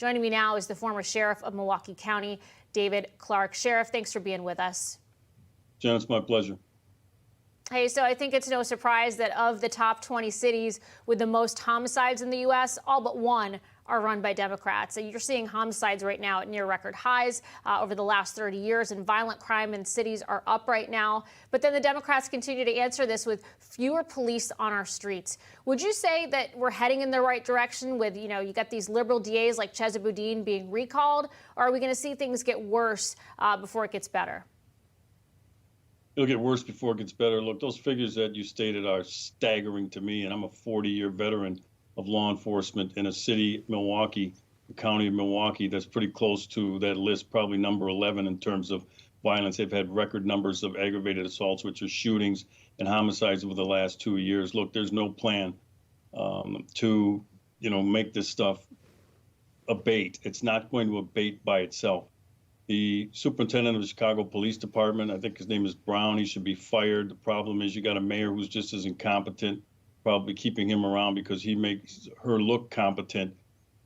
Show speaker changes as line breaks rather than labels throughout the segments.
Joining me now is the former sheriff of Milwaukee County, David Clarke. Sheriff, thanks for being with us.
Jen, it's my pleasure.
Hey, so I think it's no surprise that of the top 20 cities with the most homicides in the U.S., all but one are run by Democrats. So you're seeing homicides right now at near record highs over the last 30 years, and violent crime in cities are up right now. But then the Democrats continue to answer this with fewer police on our streets. Would you say that we're heading in the right direction with, you got these liberal DAs like Chesa Boudin being recalled, or are we going to see things get worse before it gets better?
It'll get worse before it gets better. Look, those figures that you stated are staggering to me, and I'm a 40-year veteran of law enforcement in a city, Milwaukee, the county of Milwaukee, that's pretty close to that list, probably number 11 in terms of violence. They've had record numbers of aggravated assaults, which are shootings and homicides over the last 2 years. Look, there's no plan to, make this stuff abate. It's not going to abate by itself. The superintendent of the Chicago Police Department, I think his name is Brown, he should be fired. The problem is you got a mayor who's just as incompetent, probably keeping him around because he makes her look competent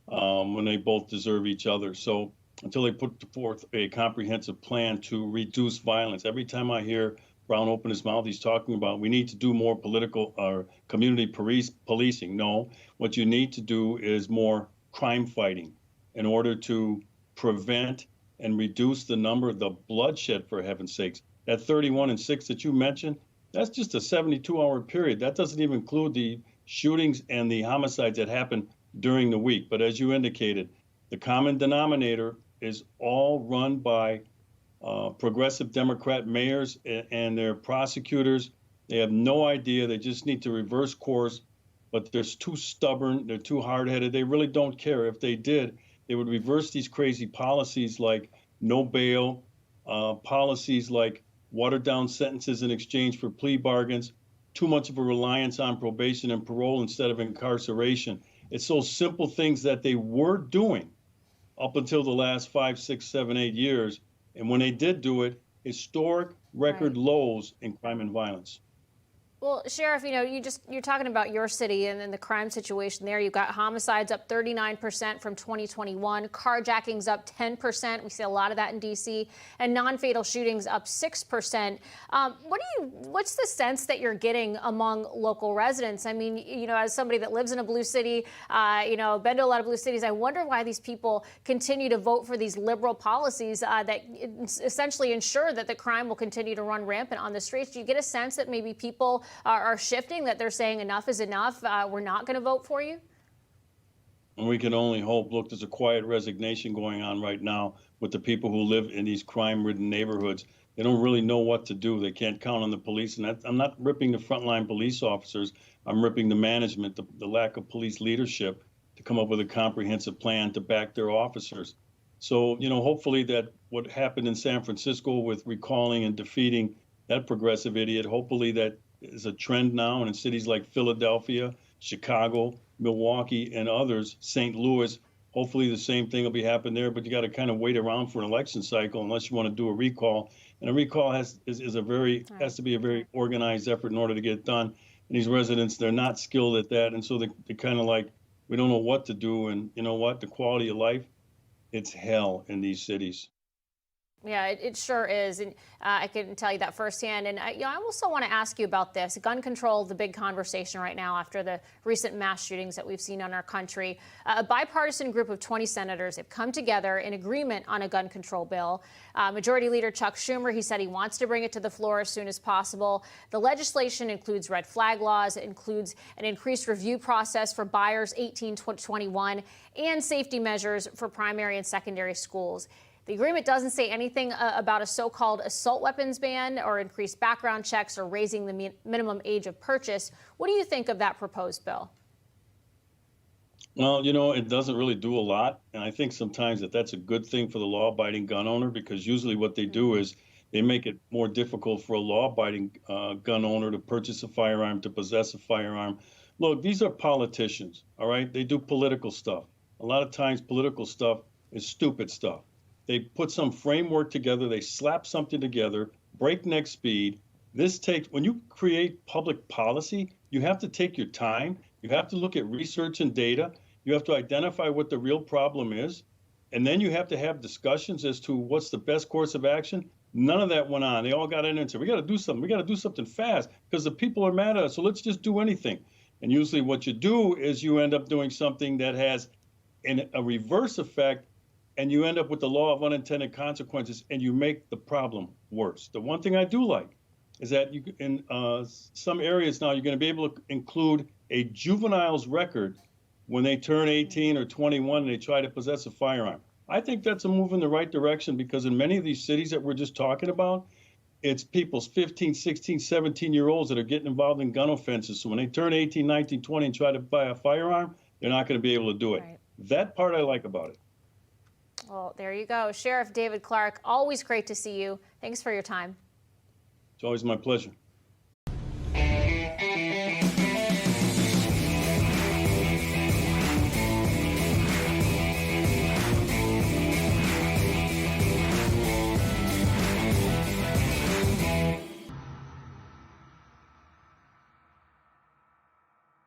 when they both deserve each other. So until they put forth a comprehensive plan to reduce violence, every time I hear Brown open his mouth, he's talking about we need to do more political or community policing. No, what you need to do is more crime fighting in order to prevent and reduce the number of the bloodshed, for heaven's sakes. That 31 and 6 that you mentioned, that's just a 72-hour period. That doesn't even include the shootings and the homicides that happen during the week. But as you indicated, the common denominator is all run by progressive Democrat mayors and their prosecutors. They have no idea. They just need to reverse course, but they're too stubborn. They're too hard-headed. They really don't care. If they did, they would reverse these crazy policies like no bail, policies like watered down sentences in exchange for plea bargains, too much of a reliance on probation and parole instead of incarceration. It's those simple things that they were doing up until the last 5, 6, 7, 8 years. And when they did do it, historic record lows in crime and violence.
Well, Sheriff, you're talking about your city and then the crime situation there. You've got homicides up 39% from 2021, carjackings up 10%. We see a lot of that in D.C., and non-fatal shootings up 6%. What's the sense that you're getting among local residents? I mean, as somebody that lives in a blue city, been to a lot of blue cities, I wonder why these people continue to vote for these liberal policies that essentially ensure that the crime will continue to run rampant on the streets. Do you get a sense that maybe people are shifting, that they're saying enough is enough, we're not going to vote for you?
And we can only hope. Look, there's a quiet resignation going on right now with the people who live in these crime-ridden neighborhoods. They don't really know what to do. They can't count on the police. And I'm not ripping the frontline police officers. I'm ripping the management, the lack of police leadership to come up with a comprehensive plan to back their officers. So, hopefully that what happened in San Francisco with recalling and defeating that progressive idiot, hopefully that is a trend now, and in cities like Philadelphia, Chicago, Milwaukee, and others, St. Louis, hopefully the same thing will be happening there, but you got to kind of wait around for an election cycle unless you want to do a recall. And a recall has to be a very organized effort in order to get it done. And these residents, they're not skilled at that, and so they're kind of like, we don't know what to do, and you know what, the quality of life, it's hell in these cities.
Yeah, it sure is. And I can tell you that firsthand. And I also want to ask you about this. Gun control, the big conversation right now after the recent mass shootings that we've seen in our country. A bipartisan group of 20 senators have come together in agreement on a gun control bill. Majority Leader Chuck Schumer, he said he wants to bring it to the floor as soon as possible. The legislation includes red flag laws. It includes an increased review process for buyers 18 to 21 and safety measures for primary and secondary schools. The agreement doesn't say anything about a so-called assault weapons ban or increased background checks or raising the minimum age of purchase. What do you think of that proposed bill?
Well, it doesn't really do a lot. And I think sometimes that's a good thing for the law-abiding gun owner, because usually what they do is they make it more difficult for a law-abiding gun owner to purchase a firearm, to possess a firearm. Look, these are politicians, all right? They do political stuff. A lot of times political stuff is stupid stuff. They put some framework together, they slap something together, breakneck speed. When you create public policy, you have to take your time. You have to look at research and data. You have to identify what the real problem is, and then you have to have discussions as to what's the best course of action. None of that went on. They all got in and said, we got to do something. We got to do something fast because the people are mad at us. So let's just do anything. And usually what you do is you end up doing something that has a reverse effect, and you end up with the law of unintended consequences, and you make the problem worse. The one thing I do like is that you, in some areas now, you're going to be able to include a juvenile's record when they turn 18 or 21 and they try to possess a firearm. I think that's a move in the right direction, because in many of these cities that we're just talking about, it's people's 15, 16, 17-year-olds that are getting involved in gun offenses. So when they turn 18, 19, 20 and try to buy a firearm, they're not going to be able to do it.
Right.
That part I like about it.
Well, there you go. Sheriff David Clarke, always great to see you. Thanks for your time.
It's always my pleasure.